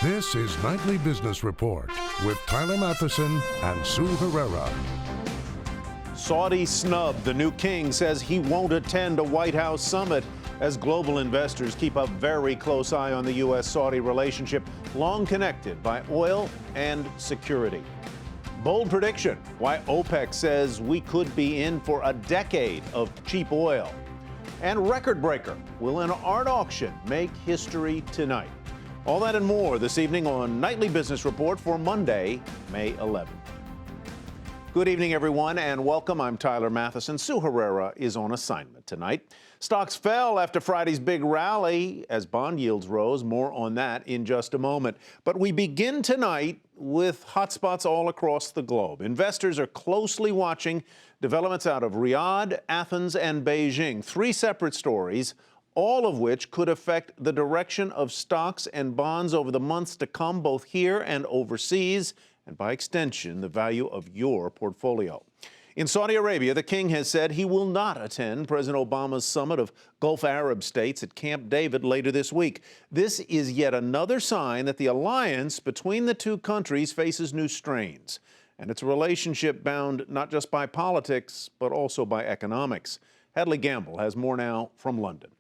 This is Nightly Business Report with Tyler Matheson and Sue Herrera. Saudi snub. The new king says he won't attend a White House summit as global investors keep a very close eye on the U.S. Saudi relationship, long connected by oil and security. Bold prediction why OPEC says we could be in for a decade of cheap oil. And record breaker, will an art auction make history tonight? All that and more this evening on Nightly Business Report for Monday, May 11th. Good evening, everyone, and welcome. I'm Tyler Matheson. Sue Herrera is on assignment tonight. Stocks fell after Friday's big rally as bond yields rose. More on that in just a moment. But we begin tonight with hotspots all across the globe. Investors are closely watching developments out of Riyadh, Athens, and Beijing. Three separate stories, all of which could affect the direction of stocks and bonds over the months to come, both here and overseas, and by extension, the value of your portfolio. In Saudi Arabia, the king has said he will not attend President Obama's summit of Gulf Arab states at Camp David later this week. This is yet another sign that the alliance between the two countries faces new strains, and it's a relationship bound not just by politics, but also by economics. Hadley Gamble has more now from London.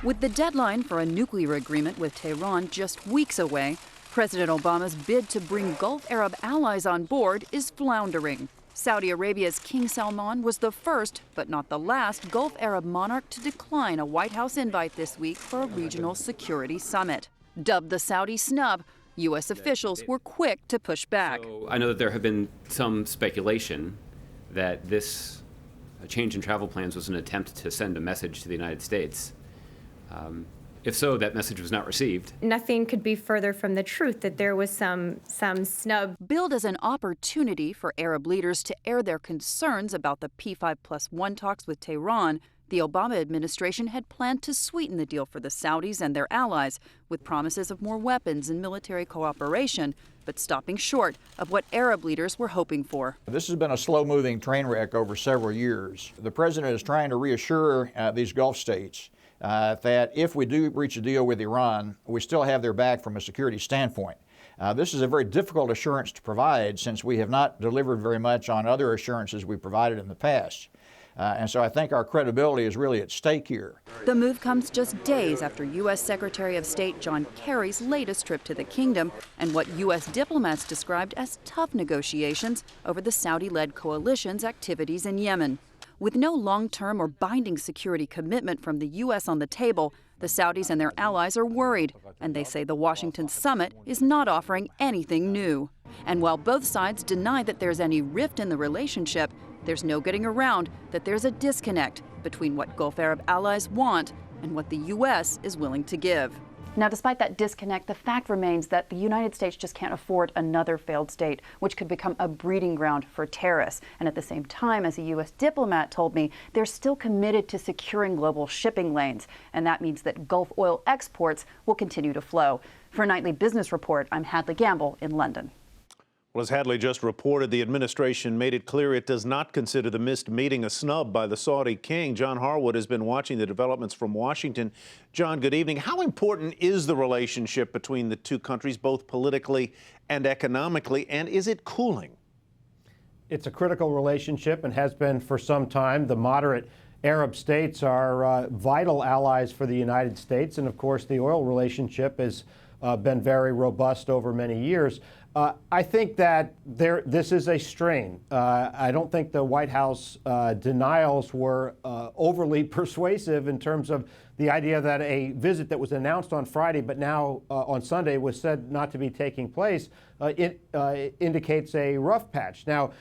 With the deadline for a nuclear agreement with Tehran just weeks away, President Obama's bid to bring Gulf Arab allies on board is floundering. Saudi Arabia's King Salman was the first, but not the last, Gulf Arab monarch to decline a White House invite this week for a regional security summit. Dubbed the Saudi snub, U.S. officials were quick to push back. So I know that there have been some speculation that this change in travel plans was an attempt to send a message to the United States. If so, that message was not received. Nothing could be further from the truth that there was some snub. Billed as an opportunity for Arab leaders to air their concerns about the P5+1 talks with Tehran, the Obama administration had planned to sweeten the deal for the Saudis and their allies with promises of more weapons and military cooperation, but stopping short of what Arab leaders were hoping for. This has been a slow-moving train wreck over several years. The president is trying to reassure these Gulf states that if we do reach a deal with Iran, we still have their back from a security standpoint. This is a very difficult assurance to provide since we have not delivered very much on other assurances we provided in the past. And so I think our credibility is really at stake here. The move comes just days after U.S. Secretary of State John Kerry's latest trip to the kingdom and what U.S. diplomats described as tough negotiations over the Saudi-led coalition's activities in Yemen. With no long-term or binding security commitment from the U.S. on the table, the Saudis and their allies are worried, and they say the Washington summit is not offering anything new. And while both sides deny that there's any rift in the relationship, there's no getting around that there's a disconnect between what Gulf Arab allies want and what the U.S. is willing to give. Now, despite that disconnect, the fact remains that the United States just can't afford another failed state, which could become a breeding ground for terrorists. And at the same time, as a U.S. diplomat told me, they're still committed to securing global shipping lanes. And that means that Gulf oil exports will continue to flow. For Nightly Business Report, I'm Hadley Gamble in London. Well, as Hadley just reported, the administration made it clear it does not consider the missed meeting a snub by the Saudi king. John Harwood has been watching the developments from Washington. John, good evening. How important is the relationship between the two countries, both politically and economically, and is it cooling? It's a critical relationship and has been for some time. The moderate Arab states are vital allies for the United States, and of course the oil relationship has been very robust over many years. I think that this is a strain. I don't think the White House denials were overly persuasive in terms of the idea that a visit that was announced on Friday but now on Sunday was said not to be taking place. It indicates a rough patch. Now,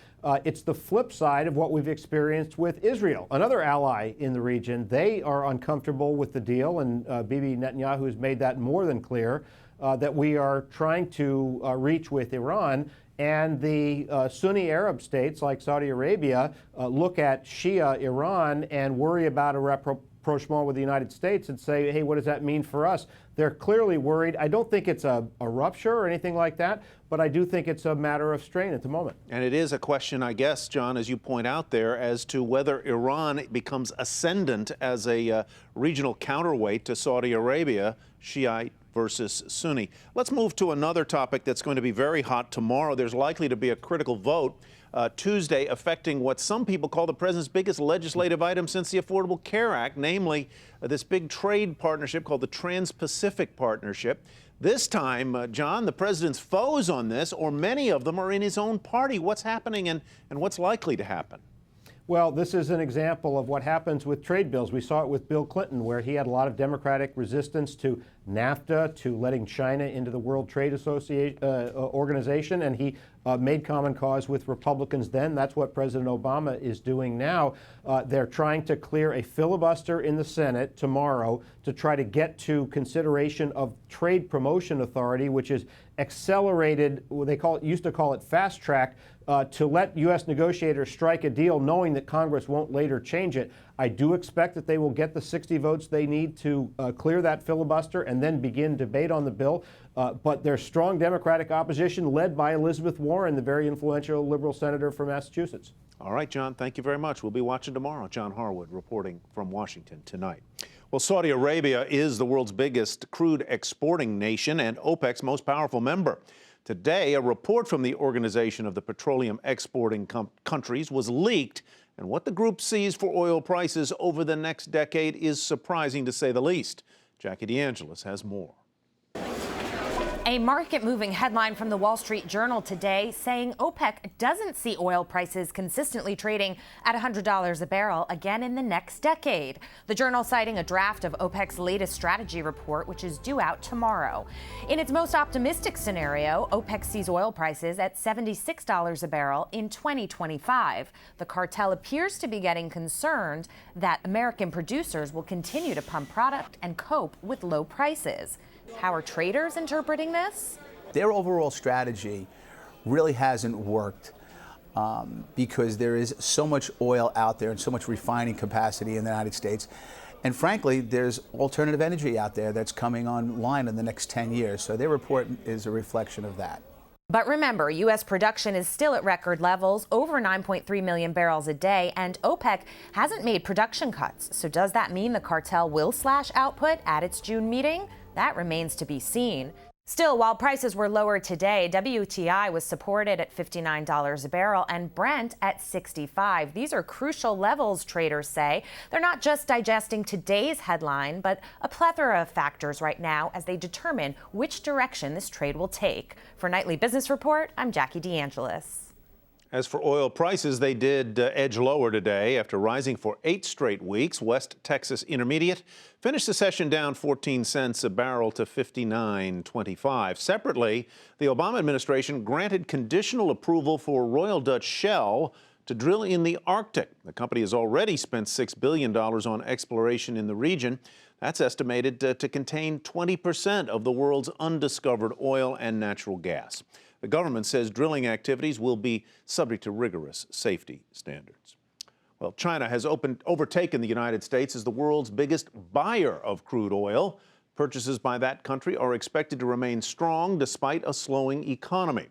it's the flip side of what we've experienced with Israel, another ally in the region. They are uncomfortable with the deal, and Bibi Netanyahu has made that more than clear. That we are trying to reach with Iran, and the Sunni Arab states like Saudi Arabia look at Shia Iran and worry about a rapprochement with the United States and say, hey, what does that mean for us? They're clearly worried. I don't think it's a rupture or anything like that, but I do think it's a matter of strain at the moment. And it is a question, I guess, John, as you point out there, as to whether Iran becomes ascendant as a regional counterweight to Saudi Arabia Shiite versus Sunni. Let's move to another topic that's going to be very hot tomorrow. There's likely to be a critical vote Tuesday affecting what some people call the president's biggest legislative item since the Affordable Care Act, namely this big trade partnership called the Trans-Pacific Partnership. This time, John, the president's foes on this, or many of them, are in his own party. What's happening and what's likely to happen? Well, this is an example of what happens with trade bills. We saw it with Bill Clinton, where he had a lot of Democratic resistance to NAFTA, to letting China into the World Trade Organization, and he made common cause with Republicans then. That's what President Obama is doing now. They're trying to clear a filibuster in the Senate tomorrow to try to get to consideration of Trade Promotion Authority, which is accelerated, they used to call it fast track, to let U.S. negotiators strike a deal knowing that Congress won't later change it. I do expect that they will get the 60 votes they need to clear that filibuster and then begin debate on the bill. But there's strong Democratic opposition led by Elizabeth Warren, the very influential liberal senator from Massachusetts. All right, John, thank you very much. We'll be watching tomorrow. John Harwood reporting from Washington tonight. Well, Saudi Arabia is the world's biggest crude exporting nation and OPEC's most powerful member. Today, a report from the Organization of the Petroleum Exporting Countries was leaked, and what the group sees for oil prices over the next decade is surprising to say the least. Jackie DeAngelis has more. A market-moving headline from the Wall Street Journal today saying OPEC doesn't see oil prices consistently trading at $100 a barrel again in the next decade. The Journal citing a draft of OPEC's latest strategy report, which is due out tomorrow. In its most optimistic scenario, OPEC sees oil prices at $76 a barrel in 2025. The cartel appears to be getting concerned that American producers will continue to pump product and cope with low prices. How are traders interpreting this? Their overall strategy really hasn't worked because there is so much oil out there and so much refining capacity in the United States. And frankly, there's alternative energy out there that's coming online in the next 10 years. So their report is a reflection of that. But remember, U.S. production is still at record levels, over 9.3 million barrels a day, and OPEC hasn't made production cuts. So does that mean the cartel will slash output at its June meeting? That remains to be seen. Still, while prices were lower today, WTI was supported at $59 a barrel and Brent at $65. These are crucial levels, traders say. They're not just digesting today's headline, but a plethora of factors right now as they determine which direction this trade will take. For Nightly Business Report, I'm Jackie DeAngelis. As for oil prices, they did edge lower today after rising for 8 straight weeks. West Texas Intermediate finished the session down 14 cents a barrel to $59.25. Separately, the Obama administration granted conditional approval for Royal Dutch Shell to drill in the Arctic. The company has already spent $6 billion on exploration in the region. That's estimated to contain 20% of the world's undiscovered oil and natural gas. The government says drilling activities will be subject to rigorous safety standards. Well, China has overtaken the United States as the world's biggest buyer of crude oil. Purchases by that country are expected to remain strong despite a slowing economy.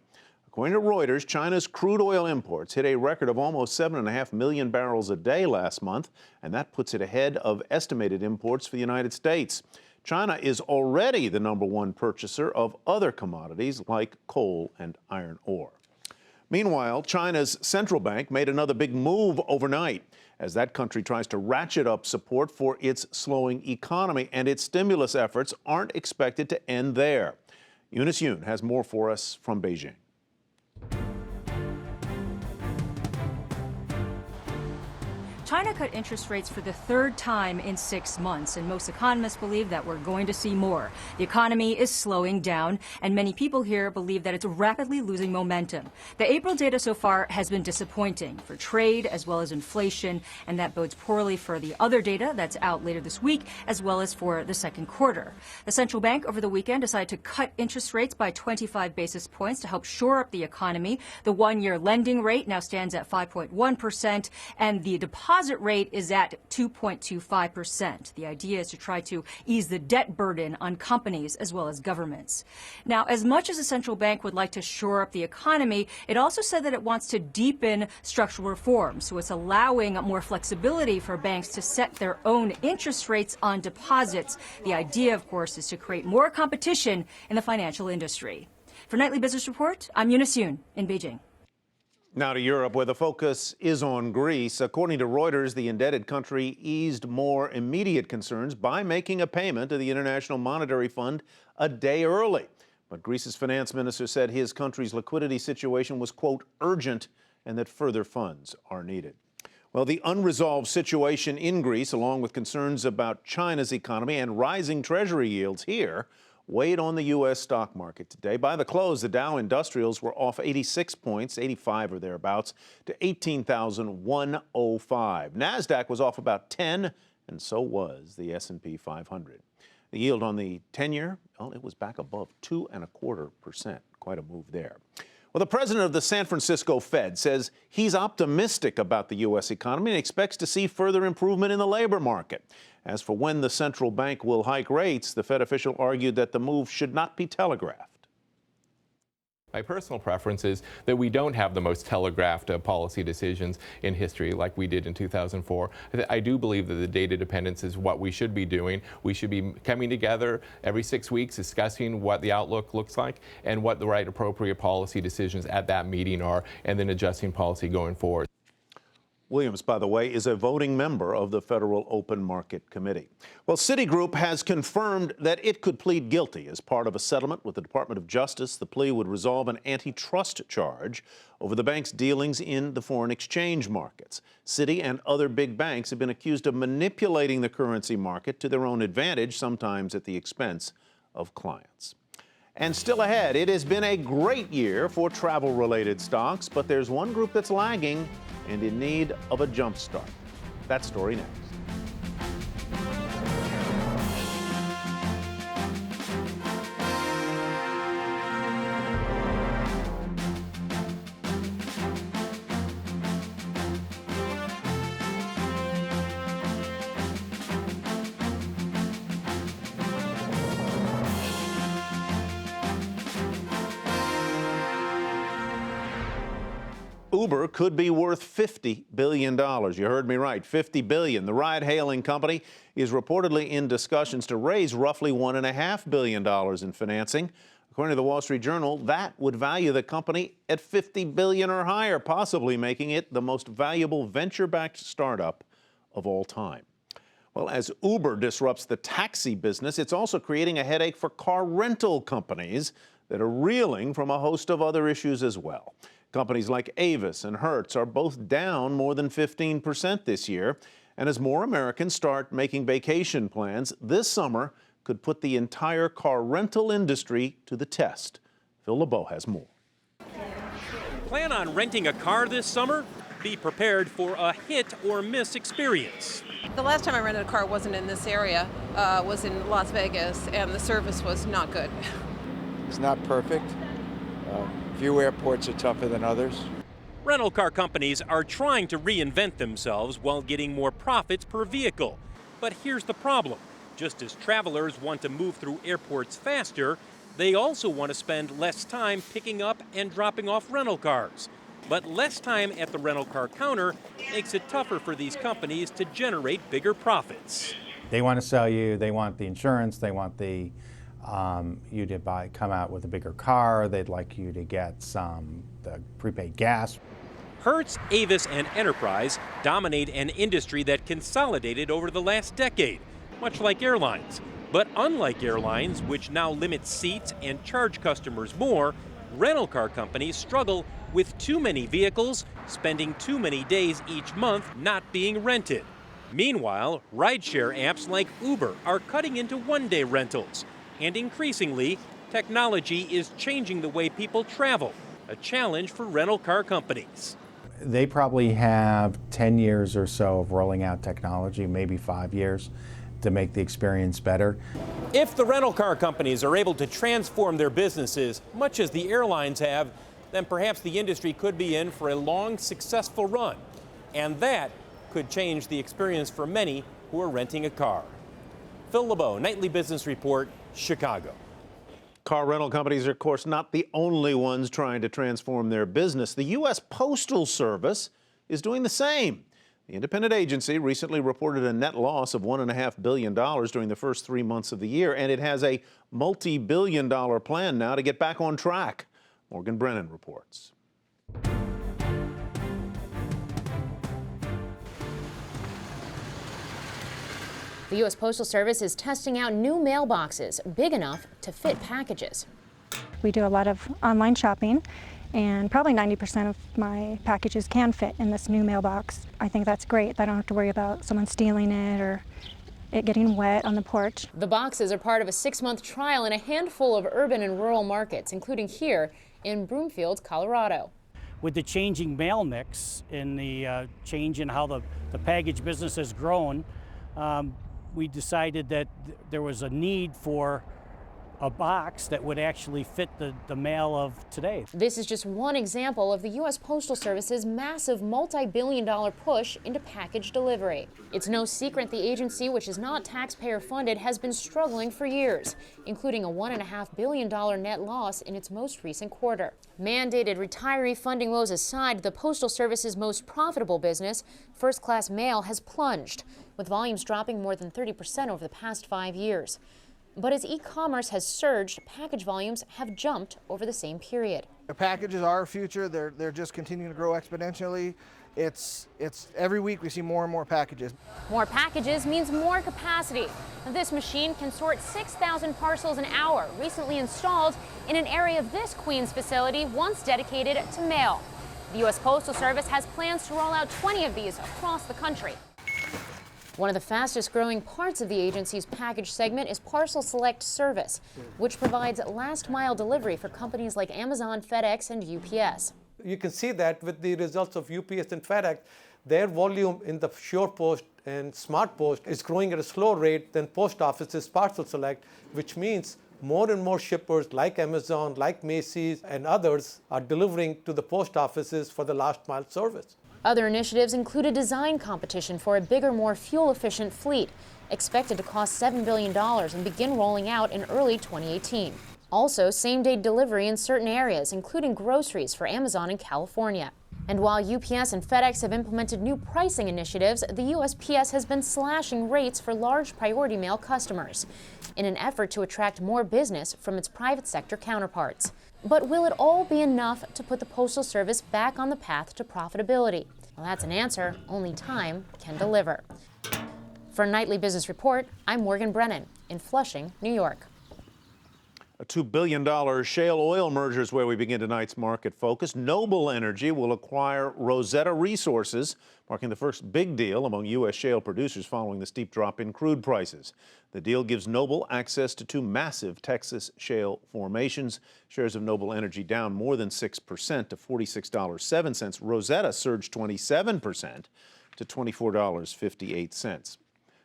According to Reuters, China's crude oil imports hit a record of almost 7.5 million barrels a day last month, and that puts it ahead of estimated imports for the United States. China is already the #1 purchaser of other commodities like coal and iron ore. Meanwhile, China's central bank made another big move overnight as that country tries to ratchet up support for its slowing economy, and its stimulus efforts aren't expected to end there. Eunice Yoon has more for us from Beijing. China cut interest rates for the 3rd time in 6 months, and most economists believe that we're going to see more. The economy is slowing down, and many people here believe that it's rapidly losing momentum. The April data so far has been disappointing for trade as well as inflation, and that bodes poorly for the other data that's out later this week, as well as for the second quarter. The central bank over the weekend decided to cut interest rates by 25 basis points to help shore up the economy. The 1-year lending rate now stands at 5.1%, and the deposit deposit rate is at 2.25%. The idea is to try to ease the debt burden on companies as well as governments. Now, as much as the central bank would like to shore up the economy, it also said that it wants to deepen structural reform. So it's allowing more flexibility for banks to set their own interest rates on deposits. The idea, of course, is to create more competition in the financial industry. For Nightly Business Report, I'm Eunice Yoon in Beijing. Now to Europe, where the focus is on Greece. According to Reuters, the indebted country eased more immediate concerns by making a payment to the International Monetary Fund a day early. But Greece's finance minister said his country's liquidity situation was, quote, urgent, and that further funds are needed. Well, the unresolved situation in Greece, along with concerns about China's economy and rising treasury yields here, weighed on the U.S. stock market today. By the close, the Dow Industrials were off 86 points, 85 or thereabouts, to 18,105. NASDAQ was off about 10, and so was the S&P 500. The yield on the 10-year, well, it was back above 2.25%. Quite a move there. Well, the president of the San Francisco Fed says he's optimistic about the U.S. economy and expects to see further improvement in the labor market. As for when the central bank will hike rates, the Fed official argued that the move should not be telegraphed. My personal preference is that we don't have the most telegraphed policy decisions in history like we did in 2004. I do believe that the data dependence is what we should be doing. We should be coming together every 6 weeks, discussing what the outlook looks like and what the right appropriate policy decisions at that meeting are, and then adjusting policy going forward. Williams, by the way, is a voting member of the Federal Open Market Committee. Well, Citigroup has confirmed that it could plead guilty as part of a settlement with the Department of Justice. The plea would resolve an antitrust charge over the bank's dealings in the foreign exchange markets. Citi and other big banks have been accused of manipulating the currency market to their own advantage, sometimes at the expense of clients. And still ahead, it has been a great year for travel-related stocks, but there's one group that's lagging and in need of a jump start. That story next. Uber could be worth $50 billion. You heard me right, $50 billion. The ride-hailing company is reportedly in discussions to raise roughly $1.5 billion in financing. According to the Wall Street Journal, that would value the company at $50 billion or higher, possibly making it the most valuable venture-backed startup of all time. Well, as Uber disrupts the taxi business, it's also creating a headache for car rental companies that are reeling from a host of other issues as well. Companies like Avis and Hertz are both down more than 15% this year. And as more Americans start making vacation plans, this summer could put the entire car rental industry to the test. Phil LeBeau has more. Plan on renting a car this summer? Be prepared for a hit or miss experience. The last time I rented a car wasn't in this area, was in Las Vegas, and the service was not good. It's not perfect. Few airports are tougher than others. Rental car companies are trying to reinvent themselves while getting more profits per vehicle. But here's the problem. Just as travelers want to move through airports faster, they also want to spend less time picking up and dropping off rental cars. But less time at the rental car counter makes it tougher for these companies to generate bigger profits. They want to sell you, they want the insurance, they want the you to come out with a bigger car. They'd like you to get the prepaid gas. Hertz, Avis, and Enterprise dominate an industry that consolidated over the last decade, much like airlines. But unlike airlines, which now limit seats and charge customers more, rental car companies struggle with too many vehicles, spending too many days each month not being rented. Meanwhile, rideshare apps like Uber are cutting into one-day rentals. And increasingly, technology is changing the way people travel, a challenge for rental car companies. They probably have 10 years or so of rolling out technology, maybe 5 years, to make the experience better. If the rental car companies are able to transform their businesses, much as the airlines have, then perhaps the industry could be in for a long, successful run. And that could change the experience for many who are renting a car. Phil LeBeau, Nightly Business Report, Chicago. Car rental companies are, of course, not the only ones trying to transform their business. The U.S. Postal Service is doing the same. The independent agency recently reported a net loss of $1.5 billion during the first 3 months of the year, and it has a multi-billion-dollar plan now to get back on track. Morgan Brennan reports. The U.S. Postal Service is testing out new mailboxes big enough to fit packages. We do a lot of online shopping, and probably 90% of my packages can fit in this new mailbox. I think that's great. I don't have to worry about someone stealing it or it getting wet on the porch. The boxes are part of a 6-month trial in a handful of urban and rural markets, including here in Broomfield, Colorado. With the changing mail mix and the change in how the package business has grown, we decided that there was a need for a box that would actually fit the mail of today. This is just one example of the U.S. Postal Service's massive multi-billion-dollar push into package delivery. It's no secret the agency, which is not taxpayer funded, has been struggling for years, including a $1.5 billion net loss in its most recent quarter. Mandated retiree funding woes aside, the Postal Service's most profitable business, first-class mail, has plunged, with volumes dropping more than 30% over the past 5 years. But as e-commerce has surged, package volumes have jumped over the same period. The packages are our future. They're just continuing to grow exponentially. It's every week we see more and more packages. More packages means more capacity. This machine can sort 6,000 parcels an hour, recently installed in an area of this Queens facility once dedicated to mail. The U.S. Postal Service has plans to roll out 20 of these across the country. One of the fastest growing parts of the agency's package segment is Parcel Select Service, which provides last mile delivery for companies like Amazon, FedEx, and UPS. You can see that with the results of UPS and FedEx, their volume in the SurePost and SmartPost is growing at a slower rate than post office's Parcel Select, which means more and more shippers like Amazon, like Macy's, and others are delivering to the post offices for the last mile service. Other initiatives include a design competition for a bigger, more fuel-efficient fleet, expected to cost $7 billion and begin rolling out in early 2018. Also, same-day delivery in certain areas, including groceries for Amazon in California. And while UPS and FedEx have implemented new pricing initiatives, the USPS has been slashing rates for large priority mail customers in an effort to attract more business from its private sector counterparts. But will it all be enough to put the Postal Service back on the path to profitability? Well, that's an answer only time can deliver. For Nightly Business Report, I'm Morgan Brennan in Flushing, New York. A $2 billion shale oil merger is where we begin tonight's market focus. Noble Energy will acquire Rosetta Resources, marking the first big deal among U.S. shale producers following the steep drop in crude prices. The deal gives Noble access to two massive Texas shale formations. Shares of Noble Energy down more than 6% to $46.07. Rosetta surged 27% to $24.58.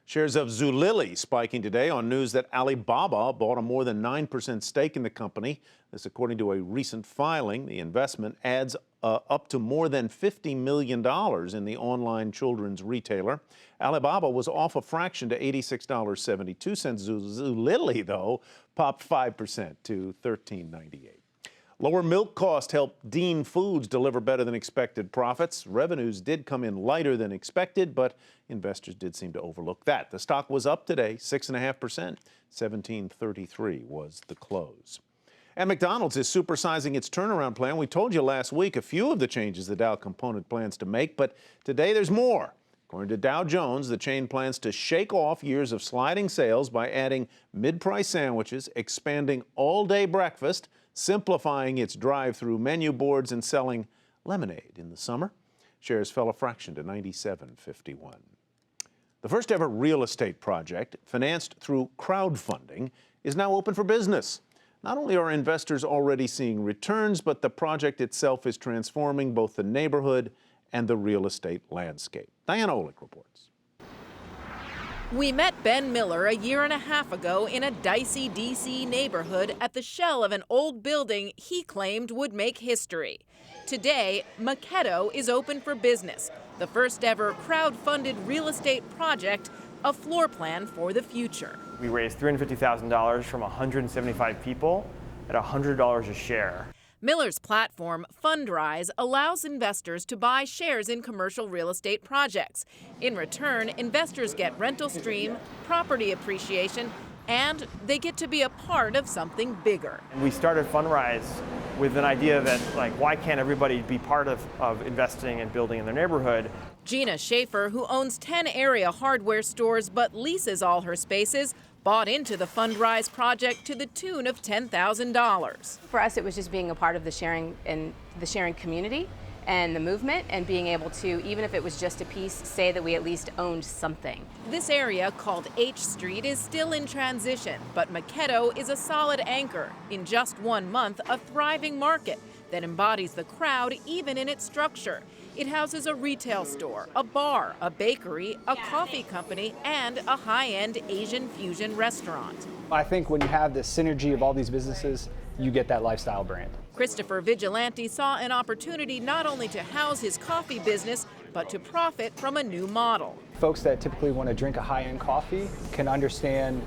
Shares of Zulily spiking today on news that Alibaba bought a more than 9% stake in the company. This according to a recent filing. The investment adds up to more than $50 million in the online children's retailer. Alibaba was off a fraction to $86.72. Zulily, though, popped 5% to $13.98. Lower milk cost helped Dean Foods deliver better than expected profits. Revenues did come in lighter than expected, but investors did seem to overlook that. The stock was up today, 6.5%. $17.33 was the close. And McDonald's is supersizing its turnaround plan. We told you last week a few of the changes the Dow component plans to make, but today there's more. According to Dow Jones, the chain plans to shake off years of sliding sales by adding mid-price sandwiches, expanding all-day breakfast, simplifying its drive-through menu boards, and selling lemonade in the summer. Shares fell a fraction to $97.51. The first ever real estate project, financed through crowdfunding, is now open for business. Not only are investors already seeing returns, but the project itself is transforming both the neighborhood and the real estate landscape. Diana Olick reports. We met Ben Miller a year and a half ago in a dicey D.C. neighborhood at the shell of an old building he claimed would make history. Today, Makedo is open for business, the first ever crowd-funded real estate project, a floor plan for the future. We raised $350,000 from 175 people at $100 a share. Miller's platform, Fundrise, allows investors to buy shares in commercial real estate projects. In return, investors get rental stream, property appreciation, and they get to be a part of something bigger. And we started Fundrise with an idea that, why can't everybody be part of investing and building in their neighborhood? Gina Schaefer, who owns 10 area hardware stores but leases all her spaces, bought into the Fundrise project to the tune of $10,000. For us, it was just being a part of the sharing community and the movement, and being able to, even if it was just a piece, say that we at least owned something. This area, called H Street, is still in transition, but Maquetto is a solid anchor. In just 1 month, a thriving market that embodies the crowd even in its structure. It houses a retail store, a bar, a bakery, a coffee company, and a high-end Asian fusion restaurant. I think when you have the synergy of all these businesses, you get that lifestyle brand. Christopher Vigilante saw an opportunity not only to house his coffee business, but to profit from a new model. Folks that typically want to drink a high-end coffee can understand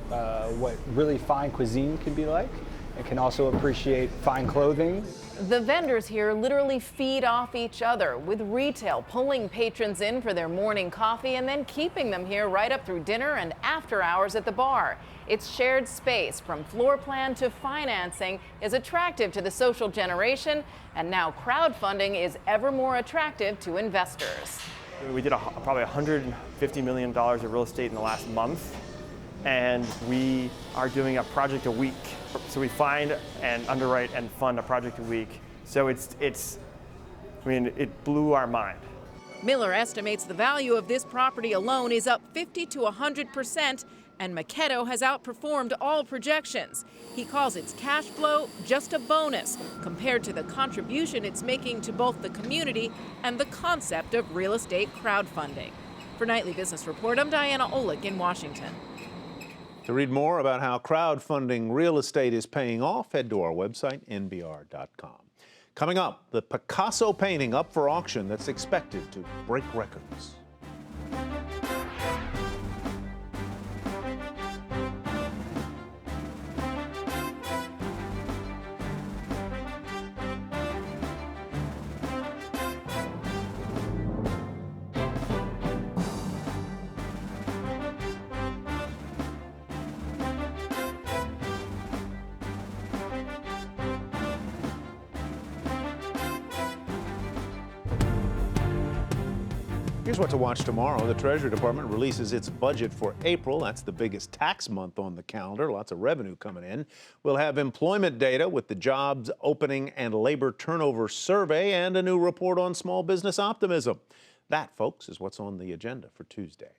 what really fine cuisine can be like, and can also appreciate fine clothing. The vendors here literally feed off each other, with retail pulling patrons in for their morning coffee and then keeping them here right up through dinner and after hours at the bar. Its shared space, from floor plan to financing, is attractive to the social generation, and now crowdfunding is ever more attractive to investors. We did probably $150 million of real estate in the last month, and we are doing a project a week. So we find and underwrite and fund a project a week. So it blew our mind. Miller estimates the value of this property alone is up 50 to 100%, and Maquetto has outperformed all projections. He calls its cash flow just a bonus compared to the contribution it's making to both the community and the concept of real estate crowdfunding. For Nightly Business Report, I'm Diana Olick in Washington. To read more about how crowdfunding real estate is paying off, head to our website, nbr.com. Coming up, the Picasso painting up for auction that's expected to break records. Here's what to watch tomorrow. The Treasury Department releases its budget for April. That's the biggest tax month on the calendar. Lots of revenue coming in. We'll have employment data with the jobs opening and labor turnover survey and a new report on small business optimism. That, folks, is what's on the agenda for Tuesday.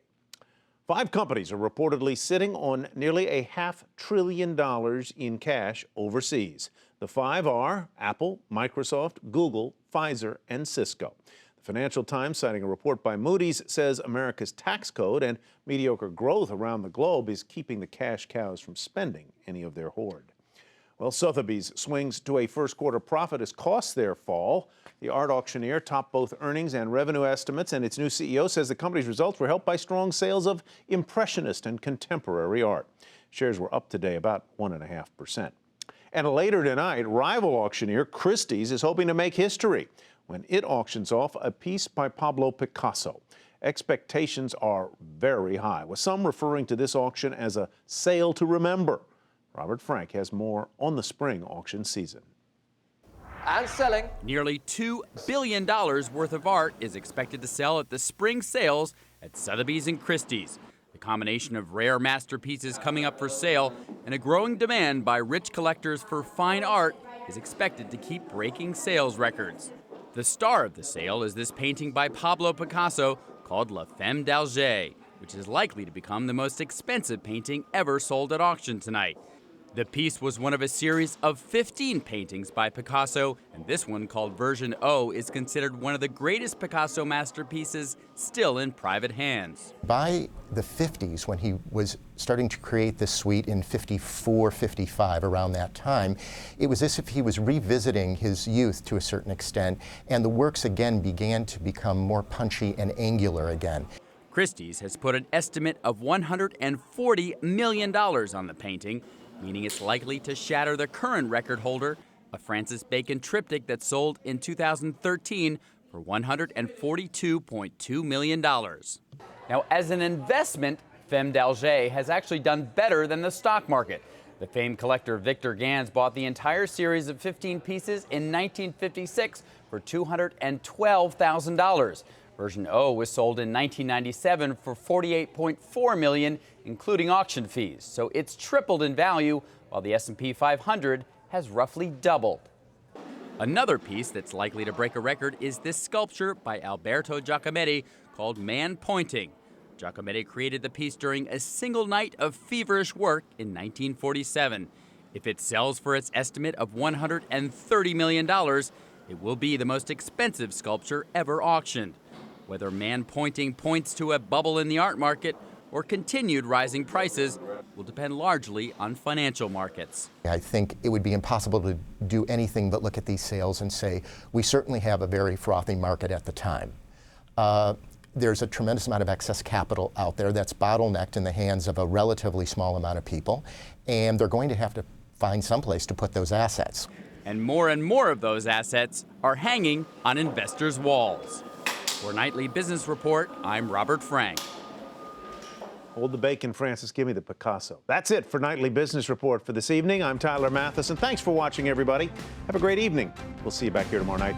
5 companies are reportedly sitting on nearly $500 billion in cash overseas. The 5 are Apple, Microsoft, Google, Pfizer, and Cisco. The Financial Times, citing a report by Moody's, says America's tax code and mediocre growth around the globe is keeping the cash cows from spending any of their hoard. Well, Sotheby's swings to a first-quarter profit as costs there fall. The art auctioneer topped both earnings and revenue estimates, and its new CEO says the company's results were helped by strong sales of impressionist and contemporary art. Shares were up today about 1.5%. And later tonight, rival auctioneer Christie's is hoping to make history when it auctions off a piece by Pablo Picasso. Expectations are very high, with some referring to this auction as a sale to remember. Robert Frank has more on the spring auction season. And selling. Nearly $2 billion worth of art is expected to sell at the spring sales at Sotheby's and Christie's. The combination of rare masterpieces coming up for sale and a growing demand by rich collectors for fine art is expected to keep breaking sales records. The star of the sale is this painting by Pablo Picasso called La Femme d'Alger, which is likely to become the most expensive painting ever sold at auction tonight. The piece was one of a series of 15 paintings by Picasso, and this one, called Version O, is considered one of the greatest Picasso masterpieces still in private hands. By the 50s, when he was starting to create this suite in 54, 55, around that time, it was as if he was revisiting his youth to a certain extent, and the works again began to become more punchy and angular again. Christie's has put an estimate of $140 million on the painting, meaning it's likely to shatter the current record holder, a Francis Bacon triptych that sold in 2013 for $142.2 million. Now, as an investment, Femme d'Alger has actually done better than the stock market. The famed collector Victor Gans bought the entire series of 15 pieces in 1956 for $212,000. Version O was sold in 1997 for $48.4 million, including auction fees. So it's tripled in value, while the S&P 500 has roughly doubled. Another piece that's likely to break a record is this sculpture by Alberto Giacometti called Man Pointing. Giacometti created the piece during a single night of feverish work in 1947. If it sells for its estimate of $130 million, it will be the most expensive sculpture ever auctioned. Whether Man Pointing points to a bubble in the art market or continued rising prices will depend largely on financial markets. I think it would be impossible to do anything but look at these sales and say, we certainly have a very frothy market at the time. There's a tremendous amount of excess capital out there that's bottlenecked in the hands of a relatively small amount of people, and they're going to have to find someplace to put those assets. And more of those assets are hanging on investors' walls. For Nightly Business Report, I'm Robert Frank. Hold the bacon, Francis. Give me the Picasso. That's it for Nightly Business Report for this evening. I'm Tyler Mathis, and thanks for watching, everybody. Have a great evening. We'll see you back here tomorrow night.